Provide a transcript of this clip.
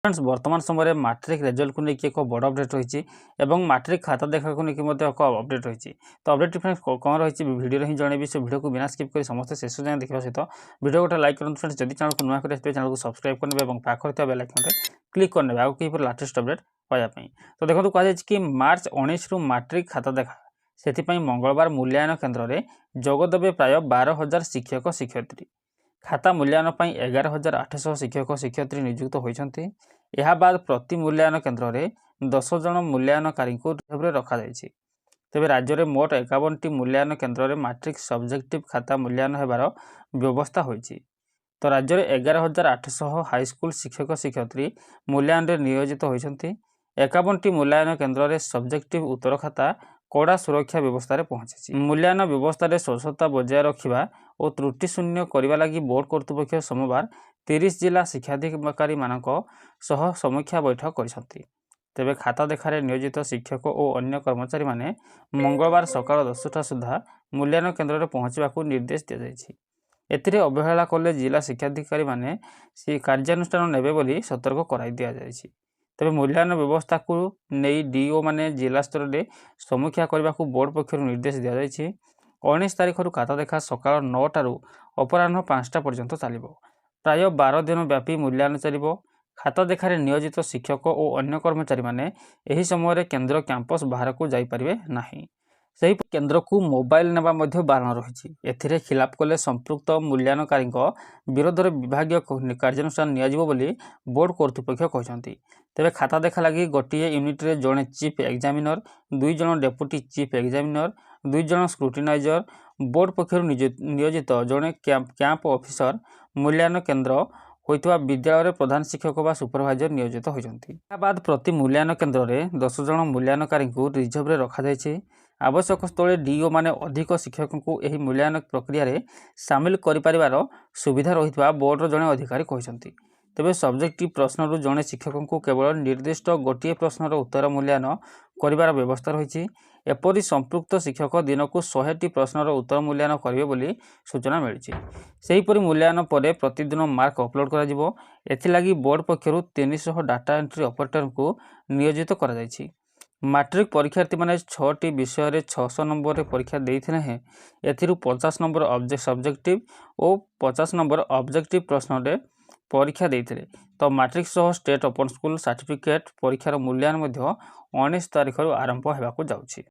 Friends वर्तमान समय matric result को लेकिन एक बड़ अपडेट रही मैट्रिक खाता देखा को लेकिन एक अपडेट रही तो अपडेट फ्रेंड्स कौन रही वीडियो ही जनइबी से वीडियो को बिना स्किप कर समस्त शेष जाए देखा सहित वीडियो गोटे लाइक करें फ्रेंड्स जब चैनल को नुआ कर चैनल को सब्सक्राइब करने और पाखर बेल आइकन क्लिक करने आगे किपर लाटेस्ट अपडेट पाइबापी तो देखो कहुई कि मार्च 19 रु मैट्रिक खाता देखा से मंगलवार मूल्यांकन केन्द्र में जोगदेवे प्राय 12,000 शिक्षक शिक्षयित्री खाता मूल्यांकन पर 11,800 शिक्षक शिक्षयित्री नियुक्त होती। यह बाद प्रति मूल्यांकन केन्द्र में 10 जन मूल्यांकनकारी रखा तेज राज्य में मोट 51 मूल्यांकन केन्द्र में मैट्रिक सब्जेक्टिव खाता मूल्यांकन होबार व्यवस्था होती। तो राज्य में 11,800 हाईस्कल शिक्षक शिक्षयित्री मूल्यांकन नियोजित होती। 51 मूल्यांकन केन्द्र में सब्जेक्टिव उत्तर खाता कड़ा सुरक्षा व्यवस्था पहुंची। मूल्यांकन व्यवस्था स्वच्छता बजाय रखा और त्रुटि शून्य करने लगी बोर्ड कर्तृपक्ष सोमवार 30 जिला शिक्षाधिकारी समीक्षा बैठक कर तेबे खाता देखार नियोजित शिक्षक और अन्य कर्मचारी माने मंगलवार सकाल 10टा सुधा मूल्यांकन केन्द्र में पहुंचा निर्देश दी जाए। अवहेला कले जिला शिक्षाधिकारी माने कार्यानुष्ठान नेबे बोली सतर्क कराई दिया जायछि। तेबे मूल्यांकन व्यवस्था को नहीं डीओ माने जिला स्तर में समीक्षा करने को बोर्ड पक्षर निर्देश दी जायछि। 19 तारिख खाता देखा सकाल 9टा अपराह 5टा पर्यंत चलो प्राय 12 दिन व्यापी मूल्यांकन चलो। खाता देखार नियोजित शिक्षक और अन्य कर्मचारी माने यही समय केन्द्र कैंपस बाहर को जापारे ना से केन्द्र को मोबाइल नेबा बारण रही एथिरे खिलाफ कले संपृक्त मूल्यांकनकारी विरोध में विभाग कार्यानुष्ठान बोली बोर्ड कर्तृपक्ष कहते। तेबे खाता देखा लगी गोटे यूनिट्रे जड़े चीफ एग्जामिनर 2 जन डेप्यूटी चीफ एग्जामिनर 2 जन स्क्रूटिनाइजर बोर्ड पक्षर नियोजित जड़े कैंप ऑफिसर मूल्यांकन केन्द्र होता विद्यालय प्रधान शिक्षक व सुपरभाइजर नियोजित होती। बाद प्रति मूल्यांकन केन्द्र में 10 जन मूल्यांकनकारी रिजर्व में रखा आवश्यक स्थले डीओ माने अधिक शिक्षक को यह मूल्यांकन प्रक्रिया रे सामिल कर सुविधा रही बोर्डर जड़े अधिकारी कहते। तेबे सब्जेक्टिव प्रश्न जड़े शिक्षक को केवल निर्दिष्ट गोटे प्रश्नर उत्तर मूल्यांकन कर व्यवस्था रही। एपरी संपृक्त शिक्षक दिन को 100टी प्रश्नर उत्तर मूल्यांकन करेंगे बोली सूचना मिली। सेहीपरि मूल्यांकन पर प्रतिदिन मार्क अपलोड कर बोर्ड पक्षर 300 डाटा एंट्री ऑपरेटर को नियोजित कर मैट्रिक परीक्षार्थी मैंने 6टी विषय 600 नंबर परीक्षा देते हैं। एथिरू 50 नंबर सब्जेक्टिव और 50 नंबर ऑब्जेक्टिव प्रश्न परीक्षा देते। तो मैट्रिक सह स्टेट ओपन स्कूल सर्टिफिकेट परीक्षार मूल्यांकन 19 तारिख आरंभ होगा जाउछि।